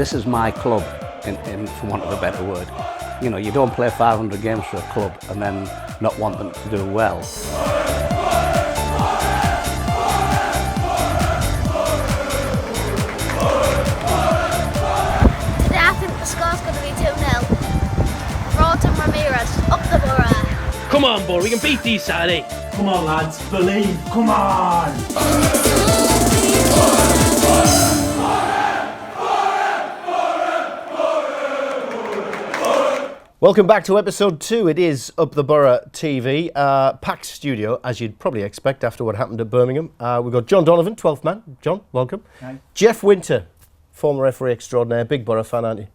this is my club, for want of a better word. You know, you don't play 500 games for a club and then not want them to do well. Today I think the score's going to be 2-0. Rotten Ramirez, up the borough. Come on, boy, we can beat these Saturday. Come on, lads, believe, come on! Welcome back to episode 2. It is UpTheBoroTV. Packed studio, as you'd probably expect after what happened at Birmingham. We've got John Donovan, 12th man. John, welcome. Hi. Jeff Winter, former referee extraordinaire. Big Borough fan, aren't you?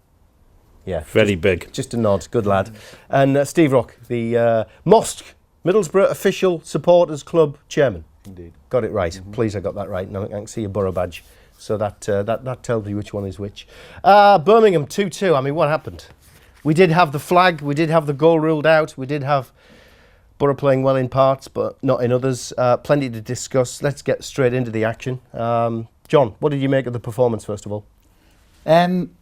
Yeah. Very big. Just a nod. Good lad. And Steve Rock, the Mosque, Middlesbrough Official Supporters Club Chairman. Indeed. Got it right. Please, I got that right. Now I can see your borough badge. So that tells me which one is which. Birmingham 2-2. I mean, what happened? We did have the flag, we did have the goal ruled out, we did have Borough playing well in parts, but not in others. Plenty to discuss. Let's get straight into the action. John, what did you make of the performance, first of all? It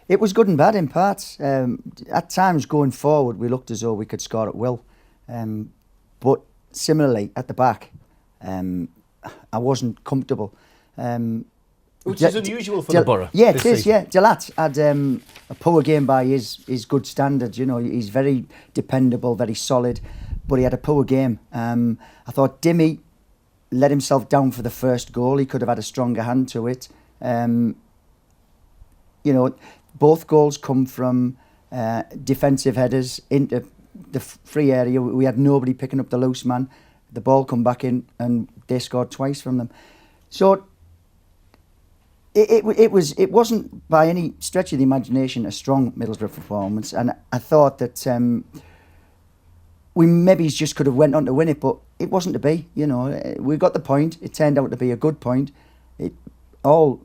was good and bad in parts. At times going forward, we looked as though we could score at will. But similarly, at the back, I wasn't comfortable. Which is unusual for the Borough. Yeah, it is, yeah. Delat had a poor game by his good standards. You know, he's very dependable, very solid, but he had a poor game. I thought Dimmy let himself down for the first goal. He could have had a stronger hand to it. You know, both goals come from defensive headers into the free area. We had nobody picking up the loose man. The ball come back in and they scored twice from them. So it wasn't by any stretch of the imagination a strong Middlesbrough performance, and I thought that we maybe just could have went on to win it, but it wasn't to be. You know, we got the point. It turned out to be a good point. It all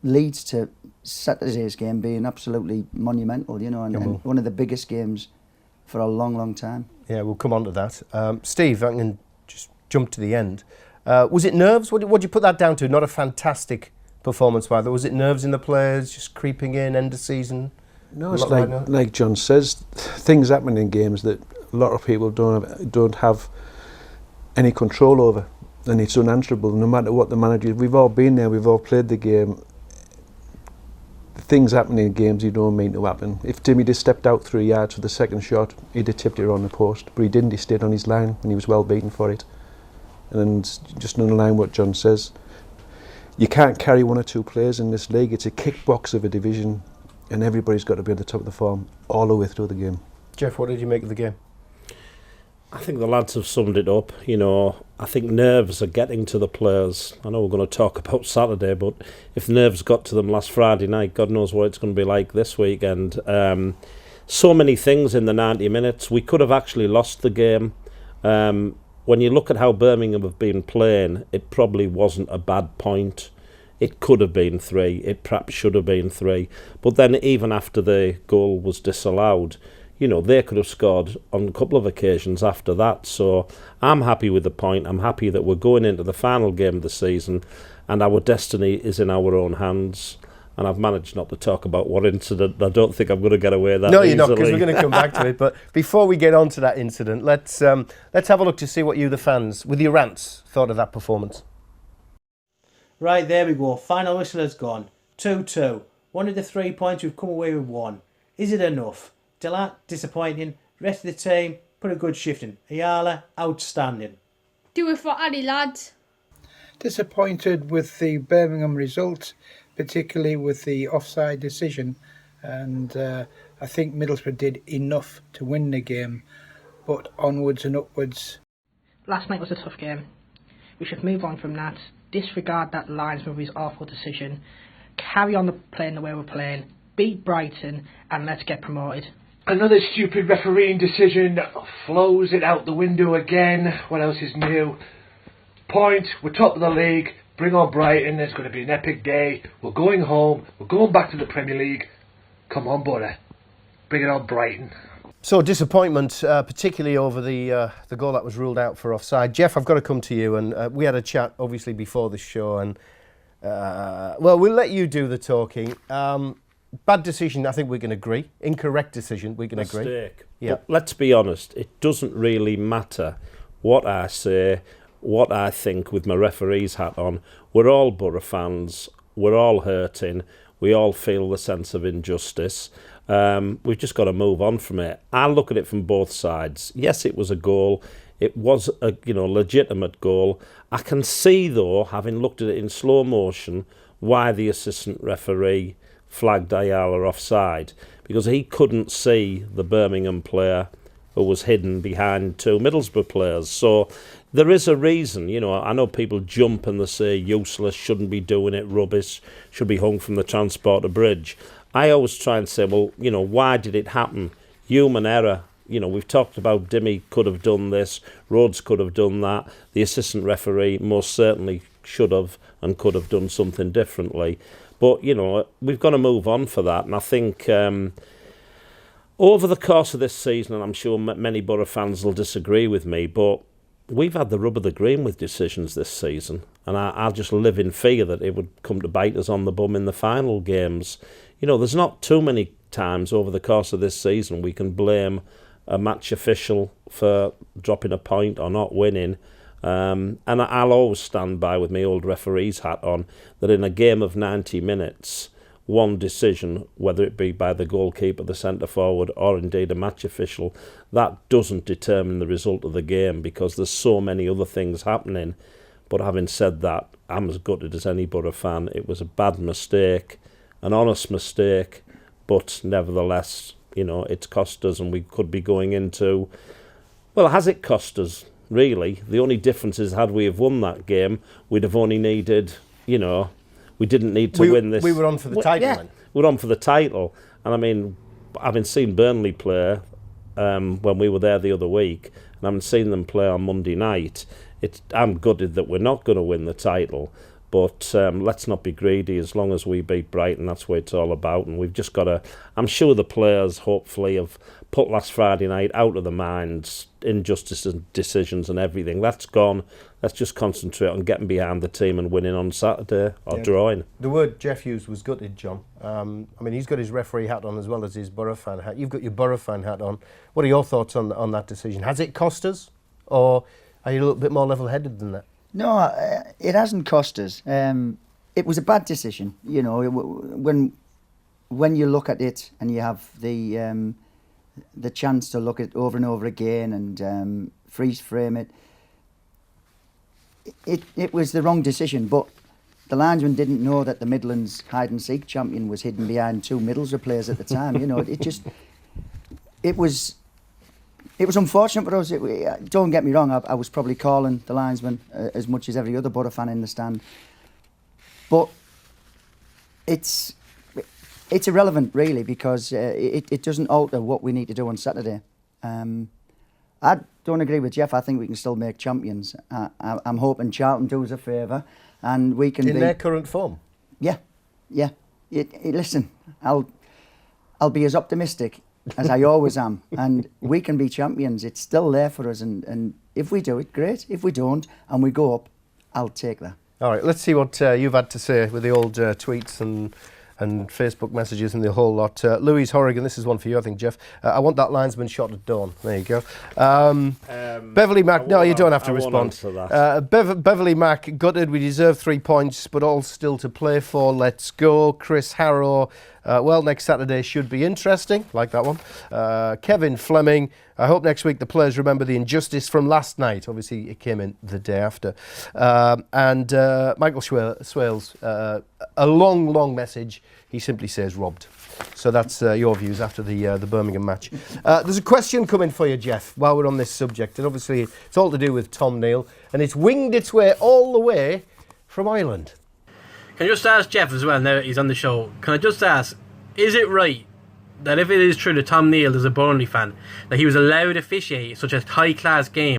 leads to Saturday's game being absolutely monumental. You know, and one of the biggest games for a long, long time. Yeah, we'll come on to that. Steve, I can just jump to the end. Was it nerves? What did you put that down to? Not a fantastic performance by that. Was it nerves in the players just creeping in end of season? No, it's like John says, things happen in games that a lot of people don't have any control over, and it's unanswerable no matter what the manager. We've all been there, we've all played the game. Things happen in games you don't mean to happen. If Timmy just stepped out 3 yards for the second shot, he'd have tipped it on the post, but he didn't. He stayed on his line and he was well beaten for it. And just underline what John says, you can't carry 1 or 2 players in this league. It's a kickbox of a division, and everybody's got to be at the top of the form all the way through the game. Jeff, what did you make of the game? I think the lads have summed it up. You know, I think nerves are getting to the players. I know we're going to talk about Saturday, but if nerves got to them last Friday night, God knows what it's going to be like this weekend. So many things in the 90 minutes. We could have actually lost the game. When you look at how Birmingham have been playing, it probably wasn't a bad point. It could have been 3. It perhaps should have been 3. But then even after the goal was disallowed, you know, they could have scored on a couple of occasions after that. So I'm happy with the point. I'm happy that we're going into the final game of the season and our destiny is in our own hands. And I've managed not to talk about what incident. I don't think I'm going to get away with that. No, easily. you're not, because we're going to come back to it. But before we get on to that incident, let's have a look to see what you, the fans, with your rants, thought of that performance. Right, there we go. Final whistle has gone. 2-2. One of the 3 points, we've come away with 1. Is it enough? Delat, disappointing. Rest of the team, put a good shift in. Ayala, outstanding. Do it for Addy, lads. Disappointed with the Birmingham result, particularly with the offside decision, and I think Middlesbrough did enough to win the game, but onwards and upwards. Last night was a tough game. We should move on from that, disregard that linesman's awful decision, carry on playing the way we're playing, beat Brighton, and let's get promoted. Another stupid refereeing decision flows it out the window again. What else is new? Point, we're top of the league. Bring on Brighton, it's going to be an epic day. We're going home, we're going back to the Premier League. Come on, Borough. Bring it on, Brighton. So disappointment, particularly over the goal that was ruled out for offside. Jeff, I've got to come to you, and we had a chat obviously before the show, and Well, we'll let you do the talking. Bad decision, I think we can agree. Incorrect decision, we can agree. Mistake. Yeah. But let's be honest, it doesn't really matter what I say, what I think with my referee's hat on. We're all Borough fans. We're all hurting. We all feel the sense of injustice. We've just got to move on from it. I look at it from both sides. Yes, it was a goal. It was a legitimate goal. I can see, though, having looked at it in slow motion, why the assistant referee flagged Ayala offside, because he couldn't see the Birmingham player who was hidden behind two Middlesbrough players. So there is a reason. I know people jump and they say useless, shouldn't be doing it, rubbish, should be hung from the transporter bridge. I always try and say, well, why did it happen? Human error. We've talked about Dimmy could have done this, Rhodes could have done that. The assistant referee most certainly should have and could have done something differently. But, we've got to move on for that. And I think over the course of this season, and I'm sure many Borough fans will disagree with me, but we've had the rub of the green with decisions this season. And I'll just live in fear that it would come to bite us on the bum in the final games. There's not too many times over the course of this season we can blame a match official for dropping a point or not winning. And I'll always stand by with my old referee's hat on that in a game of 90 minutes, one decision, whether it be by the goalkeeper, the centre forward, or indeed a match official, that doesn't determine the result of the game because there's so many other things happening. But having said that, I'm as gutted as any Borough fan. It was a bad mistake, an honest mistake, but nevertheless, it's cost us and we could be going into... Well, has it cost us? Really, the only difference is had we have won that game, we'd have only needed, we didn't need to win this. We were on for the title then. We were on for the title. And I mean, having seen Burnley play when we were there the other week, and having seen them play on Monday night, I'm gutted that we're not going to win the title. But let's not be greedy. As long as we beat Brighton, that's what it's all about. And we've just got to... I'm sure the players, hopefully, have put last Friday night out of their minds, injustice and decisions and everything. That's gone. Let's just concentrate on getting behind the team and winning on Saturday, or drawing. The word Jeff used was gutted, John. He's got his referee hat on as well as his Borough fan hat. You've got your Borough fan hat on. What are your thoughts on that decision? Has it cost us? Or are you a little bit more level-headed than that? No, it hasn't cost us. It was a bad decision. When you look at it and you have the chance to look at it over and over again and freeze frame it, it was the wrong decision. But the linesman didn't know that the Midlands hide and seek champion was hidden behind two Middlesbrough players at the time. It was unfortunate for us. Don't get me wrong, I was probably calling the linesman as much as every other Borough fan in the stand. But it's irrelevant, really, because it doesn't alter what we need to do on Saturday. I don't agree with Jeff. I think we can still make champions. I'm hoping Charlton do us a favour and we can in their current form? Yeah. Listen, I'll be as optimistic as I always am, and we can be champions. It's still there for us, and if we do it, great. If we don't and we go up, I'll take that. All right, let's see what you've had to say with the old tweets and Facebook messages and the whole lot. Louise Horrigan, this is one for you, I think, Jeff. I want that linesman shot at dawn. There you go. Beverly Mac, no, you don't have to respond. To that. Beverly Mac, gutted, we deserve 3 points, but all still to play for. Let's go. Chris Harrow, next Saturday should be interesting. Like that one. Kevin Fleming, I hope next week the players remember the injustice from last night. Obviously, it came in the day after. And Michael Swales, a long message. He simply says robbed. So that's your views after the Birmingham match. There's a question coming for you, Jeff, while we're on this subject. And obviously, it's all to do with Tom Neal. And it's winged its way all the way from Ireland. Can I just ask Jeff as well, now that he's on the show, can I just ask, is it right that if it is true that Tom Neal is a Burnley fan, that he was allowed to officiate such a high-class game?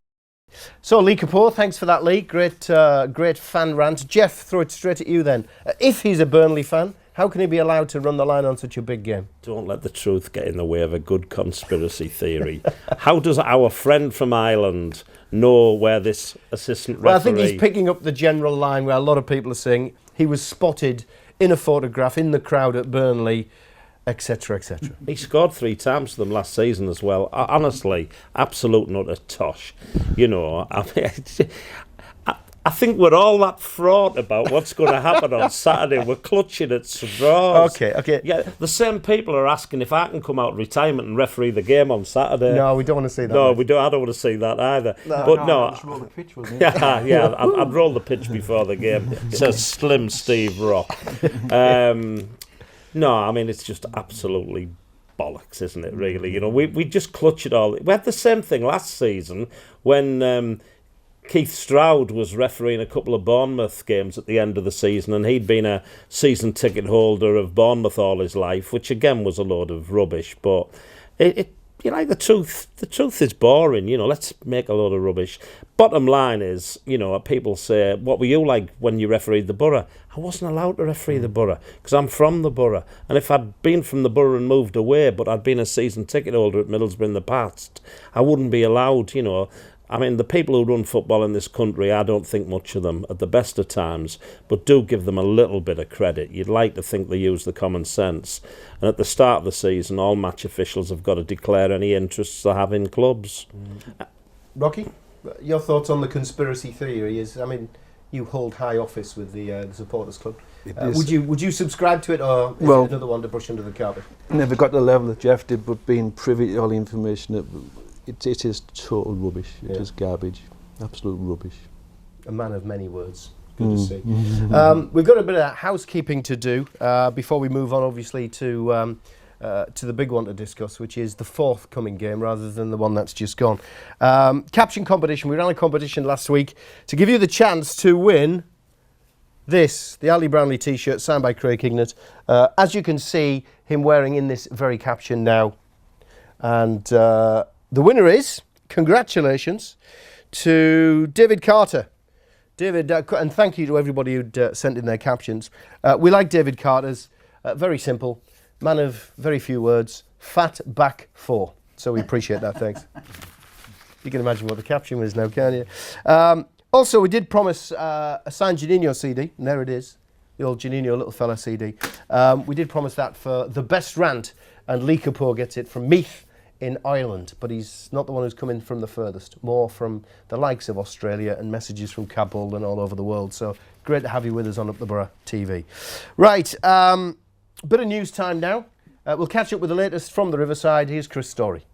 So, Lee Kapoor, thanks for that, Lee. Great fan rant. Jeff, throw it straight at you then. If he's a Burnley fan, How can he be allowed to run the line on such a big game? Don't let the truth get in the way of a good conspiracy theory. How does our friend from Ireland know where this assistant referee... Well, I think he's picking up the general line where a lot of people are saying he was spotted in a photograph in the crowd at Burnley, etc., etc. He scored 3 times for them last season as well. Honestly, absolute and utter tosh. You know, I mean, I think we're all that fraught about what's going to happen on Saturday. We're clutching at straws. Okay. Yeah, the same people are asking if I can come out of retirement and referee the game on Saturday. No, we don't want to see that. No, we don't. I don't want to see that either. Just roll the pitch, wasn't it? Yeah. I'd roll the pitch before the game. Says Slim Steve Rock. No, I mean, it's just absolutely bollocks, isn't it, really? You know, we just clutch it all. We had the same thing last season when Keith Stroud was refereeing a couple of Bournemouth games at the end of the season, and he'd been a season ticket holder of Bournemouth all his life, which again was a load of rubbish. But it you know, the truth is boring. You know, let's make a load of rubbish. Bottom line is, you know, people say, what were you like when you refereed the Borough? I wasn't allowed to referee the Borough because I'm from the Borough. And if I'd been from the Borough and moved away, but I'd been a season ticket holder at Middlesbrough in the past, I wouldn't be allowed, you know. I mean, the people who run football in this country, I don't think much of them at the best of times, but do give them a little bit of credit. You'd like to think they use the common sense. And at the start of the season, all match officials have got to declare any interests they have in clubs. Rocky, your thoughts on the conspiracy theory? I mean, you hold high office with the supporters club. Would you subscribe to it, or is it another one to brush under the carpet? Never got to the level that Jeff did, but being privy to all the information that... It is total rubbish. It is garbage. Absolute rubbish. A man of many words. Good to see. We've got a bit of housekeeping to do before we move on, obviously, to the big one to discuss, which is the forthcoming game rather than the one that's just gone. Caption competition. We ran a competition last week to give you the chance to win this, the Ali Brownlee T-shirt signed by Craig Hignett. As you can see him wearing in this very caption now. And... the winner is, congratulations, to David Carter. David, and thank you to everybody who'd sent in their captions. We like David Carter's. Very simple. Man of very few words. Fat back 4. So we appreciate that, thanks. You can imagine what the caption was now, can't you? Also, we did promise a signed Janino CD, and there it is. The old Janino little fella CD. We did promise that for the best rant, and Lee Kapoor gets it from Meath in Ireland, but he's not the one who's coming from the furthest, more from the likes of Australia and messages from Kabul and all over the world. So great to have you with us on UpTheBoroTV. Right, bit of news time now. We'll catch up with the latest from the Riverside. Here's Chris Story.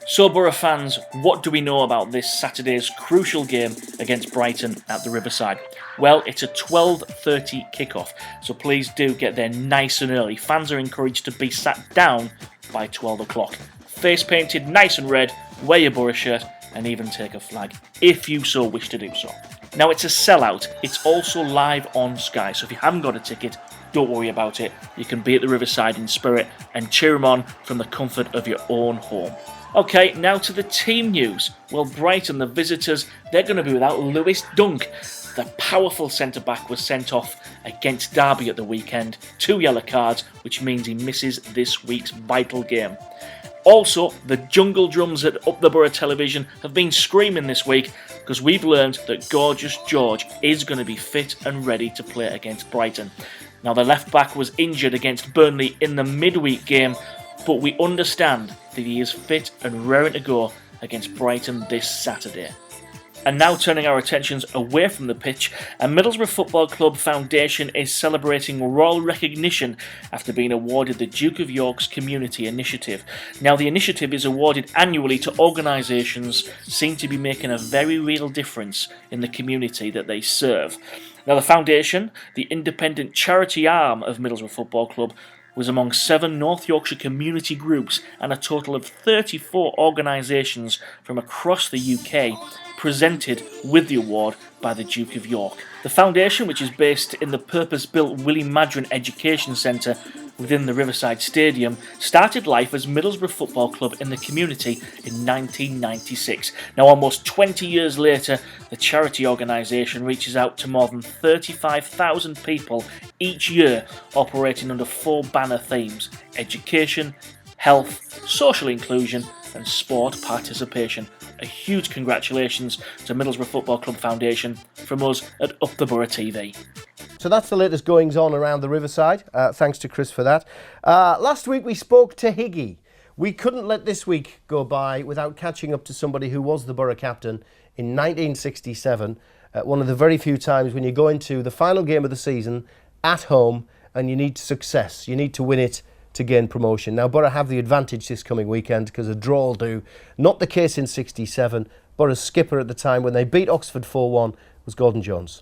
So Borough fans, what do we know about this Saturday's crucial game against Brighton at the Riverside? Well, it's a 12:30 kickoff, so please do get there nice and early. Fans are encouraged to be sat down by 12 o'clock. Face painted nice and red, wear your Borough shirt and even take a flag, if you so wish to do so. Now it's a sellout, it's also live on Sky, so if you haven't got a ticket, don't worry about it. You can be at the Riverside in spirit and cheer them on from the comfort of your own home. Okay, now to the team news. Well, Brighton, the visitors, they're going to be without Lewis Dunk. The powerful centre-back was sent off against Derby at the weekend. 2 yellow cards, which means he misses this week's vital game. Also, the jungle drums at Up the Borough Television have been screaming this week because we've learned that Gorgeous George is going to be fit and ready to play against Brighton. Now, the left-back was injured against Burnley in the midweek game, but we understand that he is fit and raring to go against Brighton this Saturday. And now turning our attentions away from the pitch, a Middlesbrough Football Club Foundation is celebrating royal recognition after being awarded the Duke of York's Community Initiative. Now the initiative is awarded annually to organisations seen to be making a very real difference in the community that they serve. Now the foundation, the independent charity arm of Middlesbrough Football Club, was among 7 North Yorkshire community groups and a total of 34 organisations from across the UK presented with the award by the Duke of York. The foundation, which is based in the purpose-built Willie Madron Education Centre within the Riverside Stadium, started life as Middlesbrough Football Club in the community in 1996. Now, almost 20 years later, the charity organisation reaches out to more than 35,000 people each year, operating under 4 banner themes: education, health, social inclusion and sport participation. A huge congratulations to Middlesbrough Football Club Foundation from us at UpTheBoroTV. So that's the latest goings on around the Riverside. Thanks to Chris for that. Last week we spoke to Higgy. We couldn't let this week go by without catching up to somebody who was the Borough captain in 1967. One of the very few times when you go into the final game of the season at home and you need success. You need to win it to gain promotion. Now, Borough have the advantage this coming weekend because a draw will do. Not the case in 67. Borough's skipper at the time when they beat Oxford 4-1 was Gordon Jones.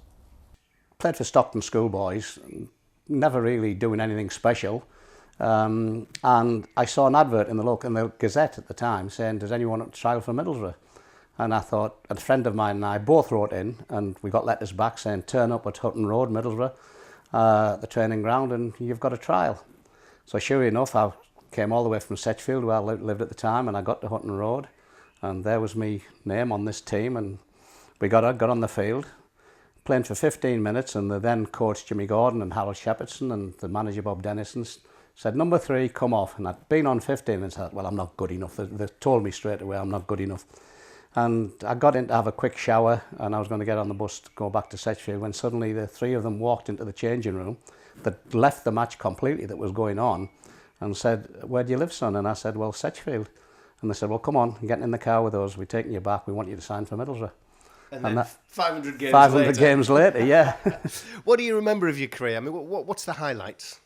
Played for Stockton Schoolboys, never really doing anything special. And I saw an advert in the Gazette at the time saying, does anyone want to trial for Middlesbrough? And I thought, a friend of mine and I both wrote in, and we got letters back saying, turn up at Hutton Road, Middlesbrough, the training ground, and you've got a trial. So sure enough, I came all the way from Setchfield, where I lived at the time, and I got to Hutton Road, and there was my name on this team, and we got on the field, playing for 15 minutes, and the then coach Jimmy Gordon and Harold Shepherdson and the manager Bob Dennison said, number 3, come off. And I'd been on 15 minutes, I thought, well, I'm not good enough. They told me straight away I'm not good enough. And I got in to have a quick shower, and I was going to get on the bus to go back to Setchfield when suddenly the 3 of them walked into the changing room that left the match completely that was going on and said, where do you live, son? And I said, well, Setchfield. And they said, well, come on, get in the car with us. We're taking you back. We want you to sign for Middlesbrough. And then 500 games 500 later. games later, yeah. What do you remember of your career? I mean, what's the highlights?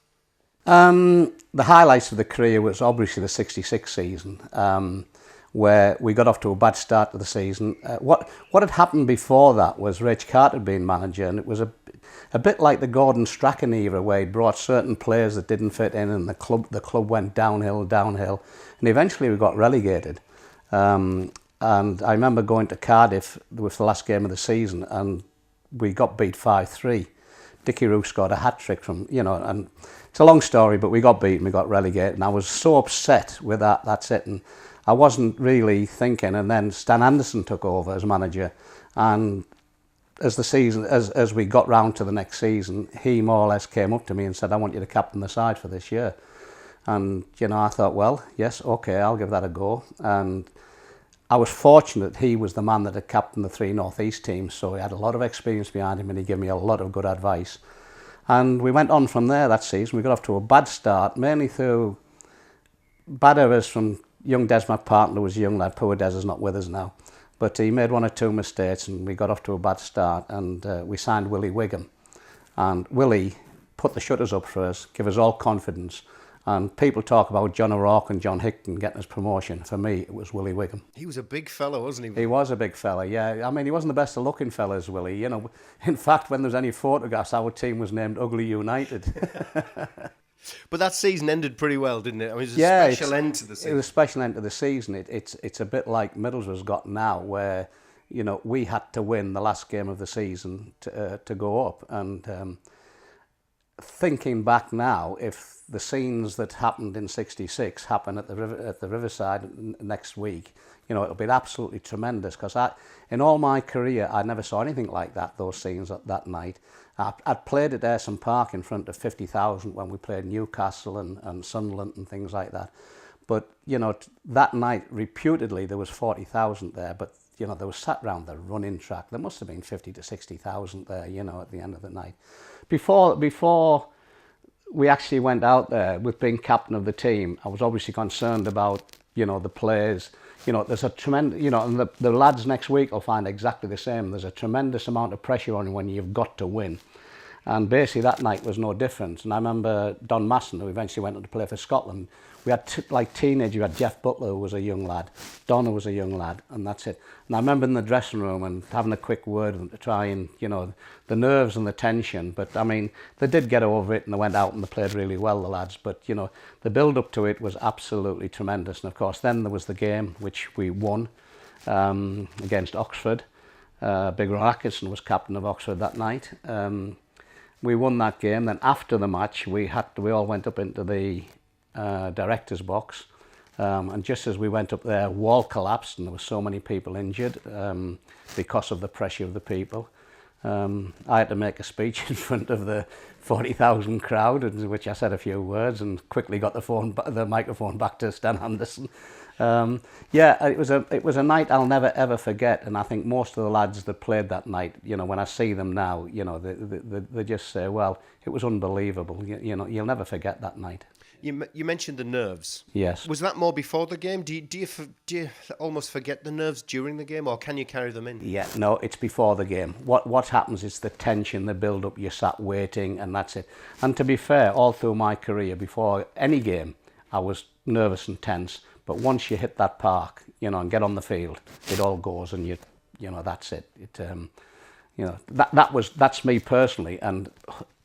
The highlights of the career was obviously the 66 season, where we got off to a bad start to the season. What had happened before that was Rich Carter had been manager, and it was a bit like the Gordon Strachan era, where he brought certain players that didn't fit in, and the club went downhill, and eventually we got relegated. And I remember going to Cardiff with the last game of the season, and we got beat 5-3. Dickie Roux scored a hat-trick from, and it's a long story, but we got beaten, we got relegated, and I was so upset with that, that's it, and I wasn't really thinking, and then Stan Anderson took over as manager, and as the season, as we got round to the next season, he more or less came up to me and said, I want you to captain the side for this year. And, I thought, well, yes, okay, I'll give that a go. And I was fortunate he was the man that had captained the 3 North East teams, so he had a lot of experience behind him and he gave me a lot of good advice. And we went on from there that season. We got off to a bad start, mainly through bad errors from young Des McPartner, who was a young lad. Poor Des is not with us now. But he made 1 or 2 mistakes and we got off to a bad start, and we signed Willie Wigham. And Willie put the shutters up for us, give us all confidence. And people talk about John O'Rourke and John Hickton getting his promotion. For me, it was Willie Wigham. He was a big fella, wasn't he? He was a big fella, yeah. I mean, he wasn't the best of looking fellas, Willie. In fact, when there was any photographs, our team was named Ugly United. But that season ended pretty well, didn't it? I mean, it was a special end to the season. It was a special end to the season. It's a bit like Middlesbrough's got now, where, we had to win the last game of the season to go up. And thinking back now, if the scenes that happened in 66 happen at the Riverside next week, it'll be absolutely tremendous, because in all my career, I never saw anything like that, those scenes that night. I'd played at Ayresome Park in front of 50,000 when we played Newcastle and Sunderland and things like that. But, that night, reputedly, there was 40,000 there, but, they were sat round the running track. There must have been 50 to 60,000 there, at the end of the night. Before we actually went out there with being captain of the team, I was obviously concerned about, the players. There's a tremendous, and the lads next week will find exactly the same. There's a tremendous amount of pressure on you when you've got to win. And basically that night was no different. And I remember Don Masson, who eventually went on to play for Scotland, we had teenagers, we had Jeff Butler, who was a young lad, Donna was a young lad, and that's it. And I remember in the dressing room and having a quick word with them to try and, the nerves and the tension. But I mean, they did get over it and they went out and they played really well, the lads. But, the build up to it was absolutely tremendous. And of course, then there was the game, which we won against Oxford. Big Ron Atkinson was captain of Oxford that night. We won that game. Then after the match, we all went up into the director's box, and just as we went up there, wall collapsed, and there were so many people injured because of the pressure of the people. I had to make a speech in front of the 40,000 crowd, in which I said a few words and quickly got the microphone back to Stan Anderson. Yeah, it was a night I'll never ever forget, and I think most of the lads that played that night, you know, when I see them now, you know, they just say, well, it was unbelievable. You know, you'll never forget that night. You mentioned the nerves. Yes. Was that more before the game? Do you almost forget the nerves during the game, or can you carry them in? Yeah, no, it's before the game. What happens is the tension, the build-up, you're sat waiting, and that's it. And to be fair, all through my career, before any game, I was nervous and tense. But once you hit that park, you know, and get on the field, it all goes, and you know, that's it. You know, that's me personally, and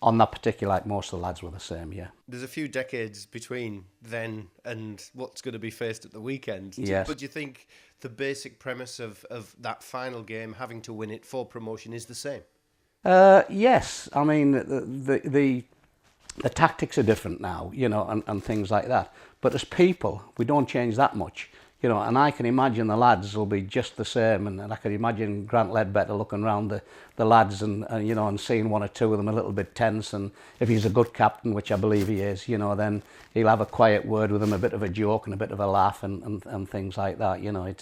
on that particular night, most of the lads were the same. Yeah. There's a few decades between then and what's going to be faced at the weekend. Yes. But do you think the basic premise of that final game, having to win it for promotion, is the same? Yes. I mean, the tactics are different now, you know, and things like that. But as people, we don't change that much, you know, and I can imagine the lads will be just the same, and I can imagine Grant Ledbetter looking around the lads and you know, and seeing one or two of them a little bit tense, and if he's a good captain, which I believe he is, you know, then he'll have a quiet word with them, a bit of a joke and a bit of a laugh and things like that, you know.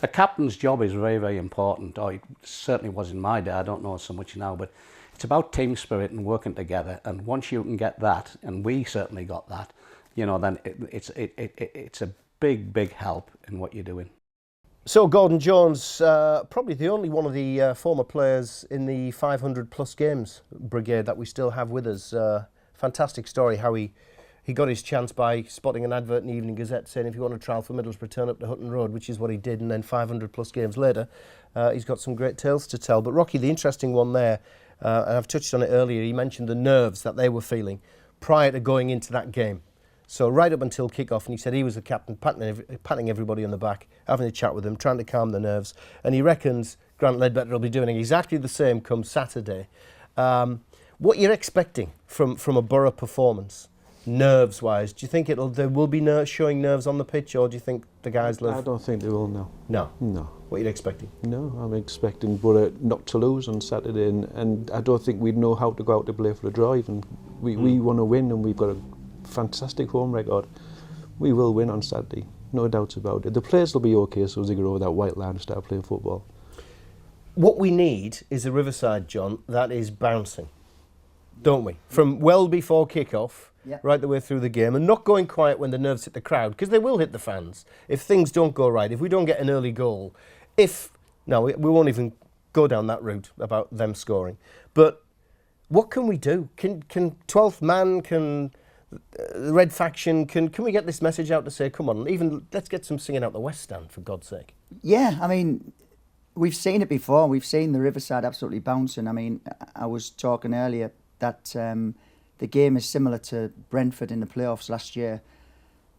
A captain's job is very, very important, or it certainly was in my day, I don't know so much now, but it's about team spirit and working together, and once you can get that, and we certainly got that, you know, then it's a big help in what you're doing. So Gordon Jones, probably the only one of the former players in the 500 plus games brigade that we still have with us. Fantastic story how he got his chance by spotting an advert in the Evening Gazette saying if you want a trial for Middlesbrough, turn up to Hutton Road, which is what he did, and then 500 plus games later, he's got some great tales to tell. But Rocky, the interesting one there, and I've touched on it earlier, he mentioned the nerves that they were feeling prior to going into that game. So right up until kick-off, and he said he was the captain, patting everybody on the back, having a chat with them, trying to calm the nerves. And he reckons Grant Ledbetter will be doing exactly the same come Saturday. What you're expecting from a Borough performance, nerves-wise, do you think there will be showing nerves on the pitch, or do you think the guys I don't think they will, no. No? No. What are you expecting? No, I'm expecting Borough not to lose on Saturday, and I don't think we'd know how to go out to play for a draw even. We want to win, and we've got a fantastic home record. We will win on Saturday, no doubts about it. The players will be okay so as they get over that white line and start playing football. What we need is a Riverside, John, that is bouncing, don't we? From well before kick-off, right the way through the game, and not going quiet when the nerves hit the crowd, because they will hit the fans if things don't go right, if we don't get an early goal. We won't even go down that route about them scoring. But what can we do? Can 12th man, can the Red Faction, can we get this message out to say, come on, even let's get some singing out the West Stand, for God's sake? Yeah, I mean, we've seen it before. We've seen the Riverside absolutely bouncing. I mean, I was talking earlier that the game is similar to Brentford in the playoffs last year.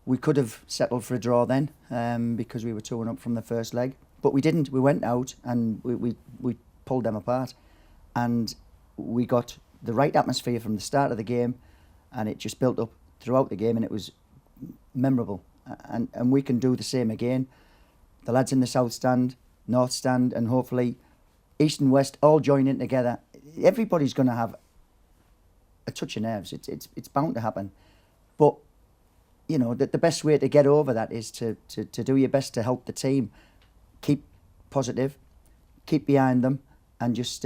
We could have settled for a draw then because we were 2-1 up from the first leg, but we didn't. We went out and we pulled them apart, and we got the right atmosphere from the start of the game, and it just built up throughout the game, and it was memorable. And we can do the same again. The lads in the South Stand, North Stand, and hopefully East and West all join in together. Everybody's going to have a touch of nerves. It's bound to happen. But, you know, the best way to get over that is to do your best to help the team. Keep positive, keep behind them, and just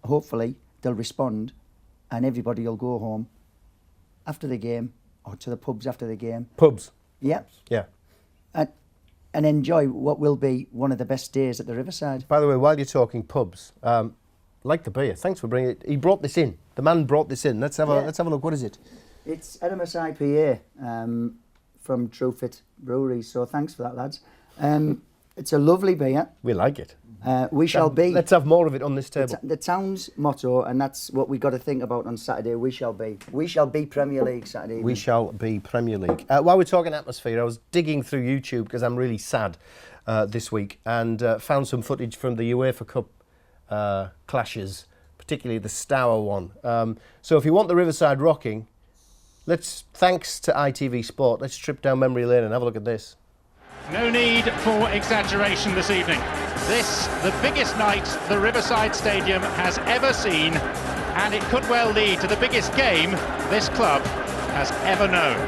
hopefully they'll respond and everybody will go home after the game, or to the pubs after the game. Pubs? Yeah. Yeah. And enjoy what will be one of the best days at the Riverside. By the way, while you're talking pubs, like the beer, thanks for bringing it. He brought this in. The man brought this in. Let's have a look. What is it? It's Edemas IPA from Truefit Brewery, so thanks for that, lads. It's a lovely beer. We like it. We shall be. Let's have more of it on this table. The town's motto, and that's what we got to think about on Saturday. We shall be. We shall be Premier League Saturday evening. We shall be Premier League. While we're talking atmosphere, I was digging through YouTube because I'm really sad this week, and found some footage from the UEFA Cup clashes, particularly the Stour one. So if you want the Riverside rocking, thanks to ITV Sport, let's trip down memory lane and have a look at this. No need for exaggeration this evening. This, the biggest night the Riverside Stadium has ever seen, and it could well lead to the biggest game this club has ever known.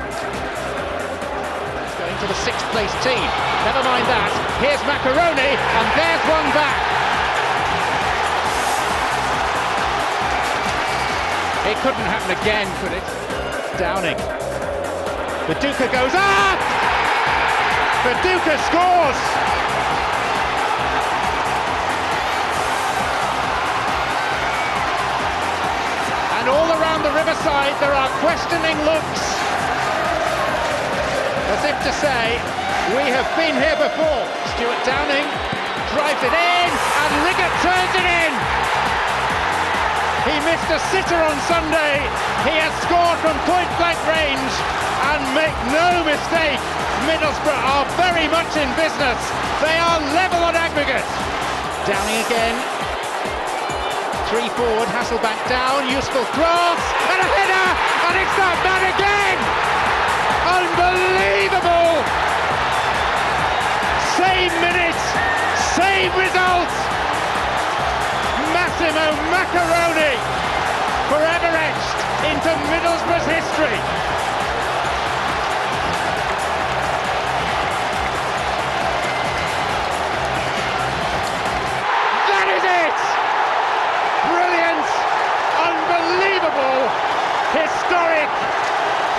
It's going to the 6th place team. Never mind that. Here's Macaroni, and there's one back. It couldn't happen again, could it? Downing. Viduka goes up! Viduka scores! And all around the Riverside there are questioning looks, as if to say, we have been here before. Stuart Downing drives it in, and Riggott turns it in! He missed a sitter on Sunday. He has scored from point-blank range, and make no mistake, Middlesbrough are very much in business. They are level on aggregate. Downing again. 3 forward, Hasselbank down, useful cross, and a header, and it's that man again! Unbelievable! Same minute, same result! Massimo Macaroni, forever etched into Middlesbrough's history. That is it! Brilliant, unbelievable, historic,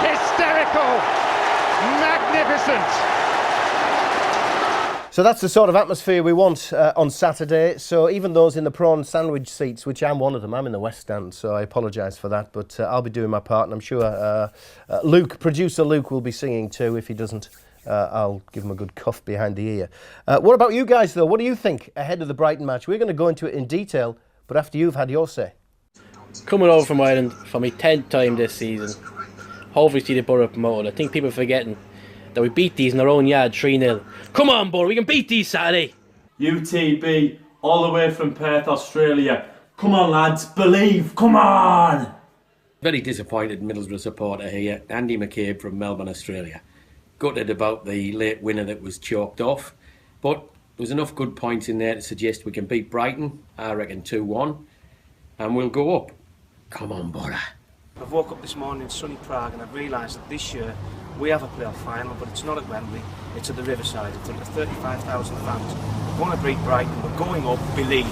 hysterical, magnificent. So that's the sort of atmosphere we want on Saturday. So even those in the prawn sandwich seats, which I'm one of them, I'm in the West Stand, so I apologise for that, but I'll be doing my part, and I'm sure producer Luke will be singing too. If he doesn't, I'll give him a good cuff behind the ear. What about you guys, though? What do you think ahead of the Brighton match? We're going to go into it in detail, but after you've had your say. Coming over from Ireland for my 10th time this season, hopefully see the Borough promoted. I think people are forgetting that we beat these in our own yard 3-0. Come on, Borough, we can beat these Saturday. UTB, all the way from Perth, Australia. Come on, lads, believe, come on! Very disappointed Middlesbrough supporter here, Andy McCabe from Melbourne, Australia. Gutted about the late winner that was chalked off, but there's enough good points in there to suggest we can beat Brighton, I reckon 2-1, and we'll go up. Come on, Borough. I've woke up this morning in sunny Prague and I've realised that this year we have a playoff final, but it's not at Wembley, it's at the Riverside. It's under 35,000 fans. We're going to beat Brighton, we're going up, believe.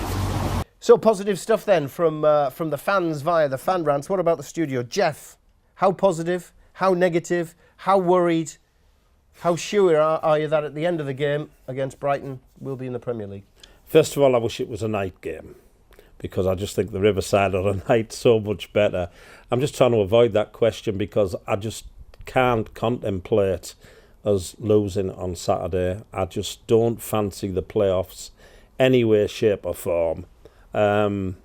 So positive stuff then from the fans via the fan rants. What about the studio? Jeff, how positive, how negative, how worried, how sure are you that at the end of the game against Brighton we'll be in the Premier League? First of all, I wish it was a night game, because I just think the Riverside are a night so much better. I'm just trying to avoid that question because I just can't contemplate us losing on Saturday. I just don't fancy the playoffs any way, shape or form. When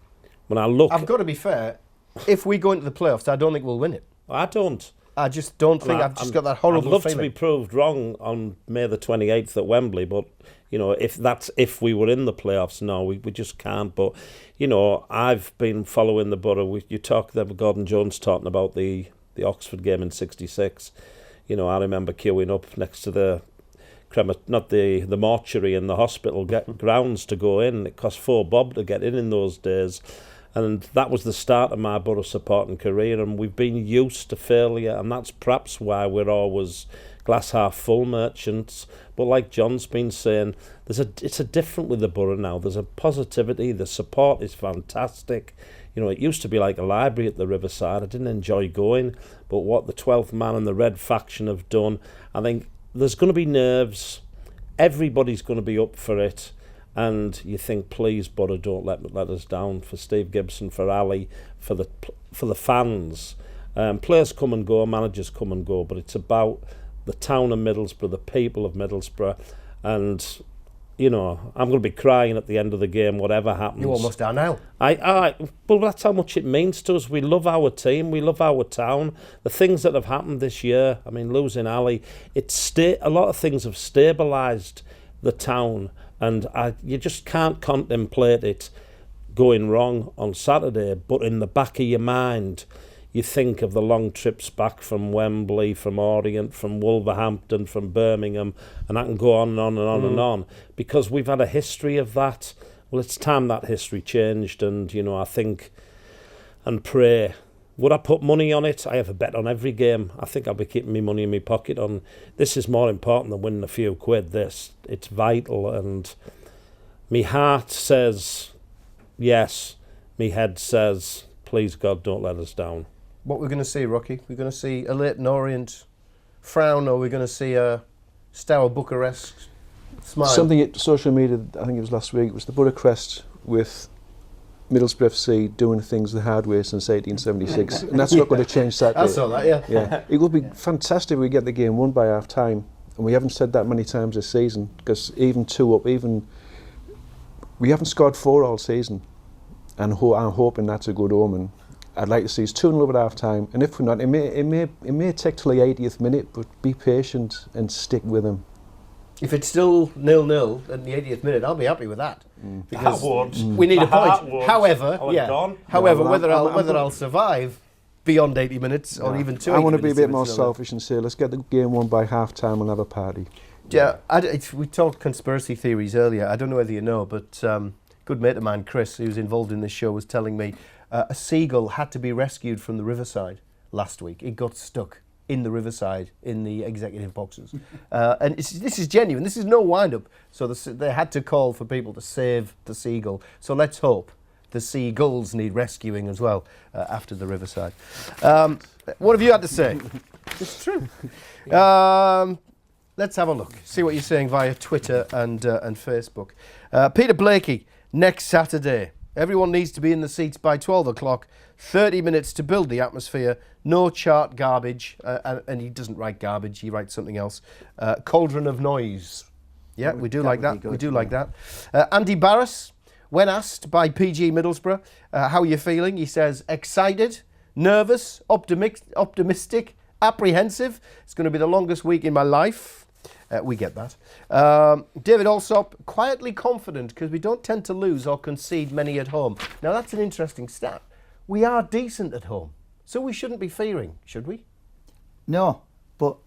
I look... I've got to be fair, if we go into the playoffs, I don't think we'll win it. I don't. I just don't think. I've just got that horrible I'd love feeling. to be proved wrong on May the 28th at Wembley, but you know, if we were in the playoffs, no, we just can't. But you know, I've been following the Borough. You talk there, Gordon Jones talking about the Oxford game in '66. You know, I remember queuing up next to the mortuary in the hospital grounds to go in. It cost £4 bob to get in those days. And that was the start of my Borough supporting career, and we've been used to failure, and that's perhaps why we're always glass half full merchants. But like John's been saying, it's a different with the Borough now. There's a positivity, the support is fantastic. You know, it used to be like a library at the Riverside. I didn't enjoy going, but what the 12th man and the Red faction have done, I think there's going to be nerves. Everybody's going to be up for it. And you think, please, Borough, don't let us down. For Steve Gibson, for Ali, for the fans. Players come and go, managers come and go, but it's about the town of Middlesbrough, the people of Middlesbrough, and you know, I'm going to be crying at the end of the game, whatever happens. You almost are now. Well, that's how much it means to us. We love our team, we love our town. The things that have happened this year, I mean, losing Ali, a lot of things have stabilised the town. And you just can't contemplate it going wrong on Saturday, but in the back of your mind, you think of the long trips back from Wembley, from Orient, from Wolverhampton, from Birmingham, and I can go on and on and on and on, because we've had a history of that. Well, it's time that history changed, and, you know, I think and pray. Would I put money on it? I have a bet on every game. I think I'll be keeping my money in my pocket on. This is more important than winning a few quid, this. It's vital, and me heart says yes. Me head says, please God, don't let us down. What we're going to see, Rocky? We're going to see a Leyton Orient frown, or we're going to see a Stour Bucharest smile? Something at social media, I think it was last week, was the Bucharest with Middlesbrough FC doing things the hard way since 1876, and that's not going to change Saturday. I saw that, yeah. It would be fantastic if we get the game won by half time, and we haven't said that many times this season, because even 2 up, we haven't scored 4 all season, and I'm hoping that's a good omen. I'd like to see us 2-0 at half time, and if we're not, it may take till the 80th minute, but be patient and stick with them. If it's still 0-0 at the 80th minute, I'll be happy with that. Because I won't. we need a point. Won't. However, whether I'm I'll survive beyond 80 minutes or even 2 I want to be a bit minutes, more selfish and say, let's get the game won by half time and have a party. Yeah, we talked conspiracy theories earlier. I don't know whether you know, but good mate of mine, Chris, who's involved in this show, was telling me a seagull had to be rescued from the riverside last week. It got stuck in the riverside in the executive boxes. And this is genuine. This is no wind-up. So they had to call for people to save the seagull. So let's hope the seagulls need rescuing as well after the riverside. What have you had to say? It's true. Let's have a look. See what you're saying via Twitter and Facebook. Peter Blakey, next Saturday. Everyone needs to be in the seats by 12 o'clock. 30 minutes to build the atmosphere. No chart garbage. And he doesn't write garbage. He writes something else. Cauldron of noise. Yeah, we do like that. We do like that. Andy Barras, when asked by PG Middlesbrough, how are you feeling? He says, excited, nervous, optimistic, apprehensive. It's going to be the longest week in my life. We get that. David Alsop, quietly confident, because we don't tend to lose or concede many at home. Now, that's an interesting stat. We are decent at home, so we shouldn't be fearing, should we? No, but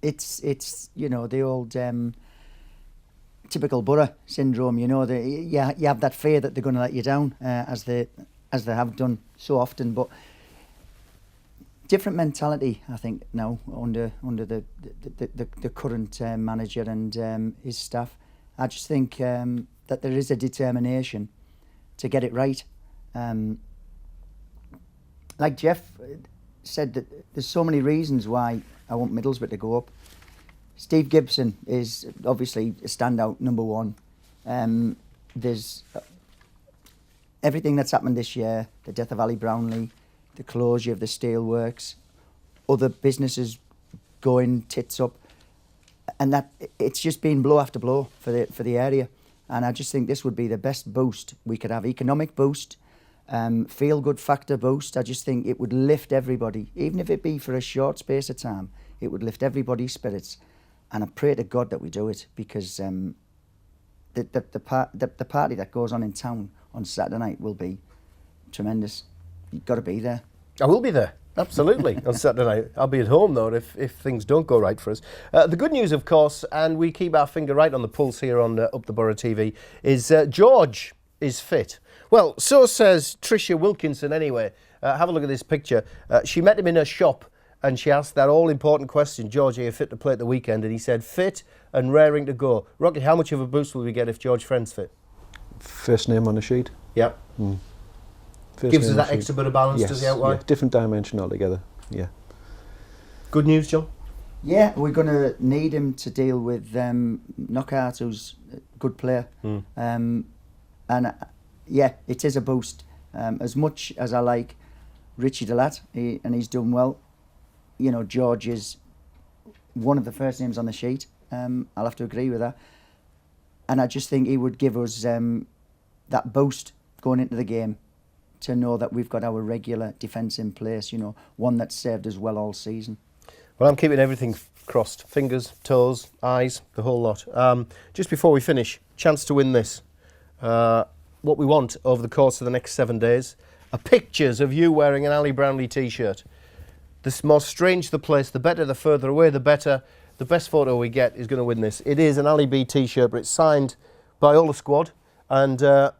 it's you know, the old typical Borough syndrome. You know, you have that fear that they're going to let you down, as they have done so often. But different mentality, I think, now under the current manager and his staff. I just think that there is a determination to get it right. Like Jeff said, that there's so many reasons why I want Middlesbrough to go up. Steve Gibson is obviously a standout number one. There's everything that's happened this year, the death of Ali Brownlee, the closure of the steelworks, other businesses going tits up, and that it's just been blow after blow for the area. And I just think this would be the best boost we could have, economic boost, feel good factor boost. I just think it would lift everybody, even if it be for a short space of time. It would lift everybody's spirits, and I pray to God that we do it, because the party that goes on in town on Saturday night will be tremendous. You've got to be there. I will be there, absolutely, on Saturday night. I'll be at home, though, if things don't go right for us. The good news, of course, and we keep our finger right on the pulse here on UpTheBoroTV, is George is fit. Well, so says Tricia Wilkinson anyway. Have a look at this picture. She met him in her shop, and she asked that all-important question, George, are you fit to play at the weekend? And he said, fit and raring to go. Rocky, how much of a boost will we get if George Friend's fit? First name on the sheet. Yep. Gives us that extra bit of balance, does he, out wide? Yeah, different dimension altogether, yeah. Good news, John? Yeah, we're going to need him to deal with Knockout, who's a good player. Yeah, it is a boost. As much as I like Richie Delat, and he's done well, you know, George is one of the first names on the sheet. I'll have to agree with that. And I just think he would give us that boost going into the game, to know that we've got our regular defence in place, you know, one that's served us well all season. Well, I'm keeping everything crossed. Fingers, toes, eyes, the whole lot. Just before we finish, chance to win this. what we want over the course of the next 7 days are pictures of you wearing an Ali Brownlee t-shirt. The more strange the place, the better, the further away, the better. The best photo we get is going to win this. It is an Ali B t-shirt, but it's signed by all the squad, and the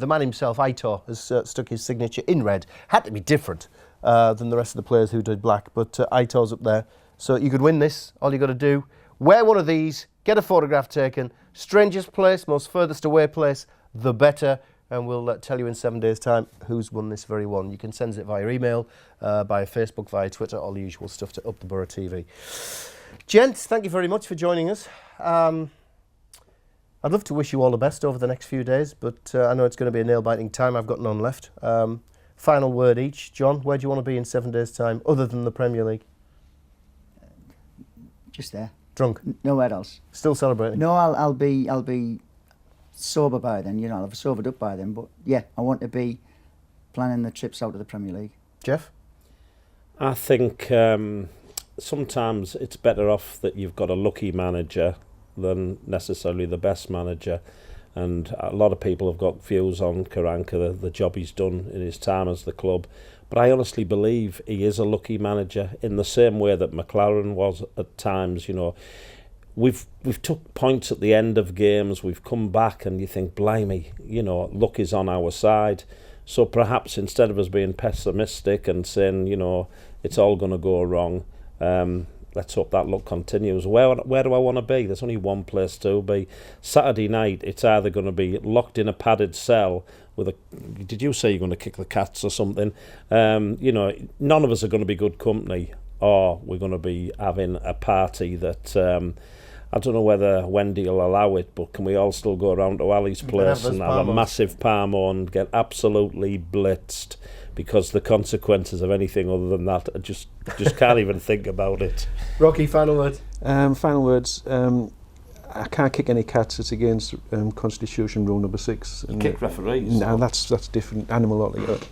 man himself, Aitor, has stuck his signature in red. Had to be different than the rest of the players who did black, but Aitor's up there. So you could win this. All you got to do, wear one of these, get a photograph taken, strangest place, most furthest away place, the better, and we'll tell you in 7 days' time who's won this very one. You can send it via email, via Facebook, via Twitter, all the usual stuff to UpTheBoroTV. Gents, thank you very much for joining us. I'd love to wish you all the best over the next few days, but I know it's going to be a nail-biting time. I've got none left. Final word each. John, where do you want to be in 7 days' time, other than the Premier League? Just there. Drunk? Nowhere else. Still celebrating? No, I'll be sober by then. You know, I'll have sobered up by then. But yeah, I want to be planning the trips out of the Premier League. Jeff? I think sometimes it's better off that you've got a lucky manager than necessarily the best manager. And a lot of people have got views on Karanka, the job he's done in his time as the club. But I honestly believe he is a lucky manager in the same way that McLaren was at times. You know, we've took points at the end of games, we've come back and you think, blimey, you know, luck is on our side. So perhaps instead of us being pessimistic and saying, you know, it's all going to go wrong, let's hope that luck continues. Where do I want to be? There's only one place to be. Saturday night, it's either going to be locked in a padded cell with a... Did you say you're going to kick the cats or something? You know, none of us are going to be good company, or we're going to be having a party that... I don't know whether Wendy will allow it, but can we all still go around to Ali's place and have a massive parmo and get absolutely blitzed? Because the consequences of anything other than that, I just can't even think about it. Rocky, final word? Final words. I can't kick any cats. It's against Constitution Rule number 6. You kick referees. No, that's different animal altogether.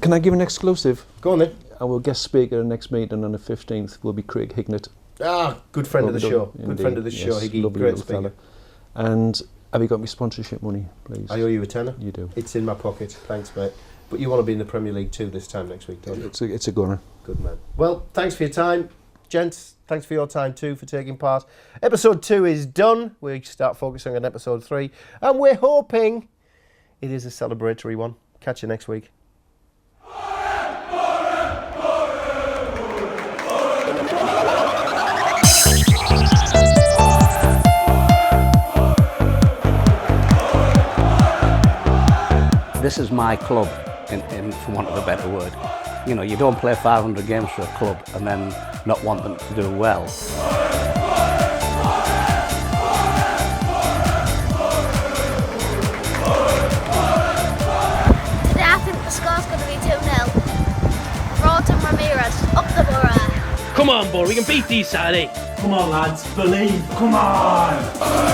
Can I give an exclusive? Go on then. Our guest speaker next meeting on the 15th will be Craig Hignett. Ah, good friend of the show. Good friend of the show, Yes, Higgy. lovely Great little speaker. fella. And have you got me sponsorship money, please? I owe you a tenner. You do. It's in my pocket. Thanks, mate. But you want to be in the Premier League too this time next week, don't you? It's a gunner. Good man. Well, thanks for your time. Gents, thanks for your time too, for taking part. Episode 2 is done. We start focusing on episode 3. And we're hoping it is a celebratory one. Catch you next week. This is my club, in for want of a better word. You know, you don't play 500 games for a club and then not want them to do well. Today I think the score's going to be 2-0. Broughton Ramirez, up the borough. Come on, boy, we can beat these Saturday. Come on, lads, believe, come on!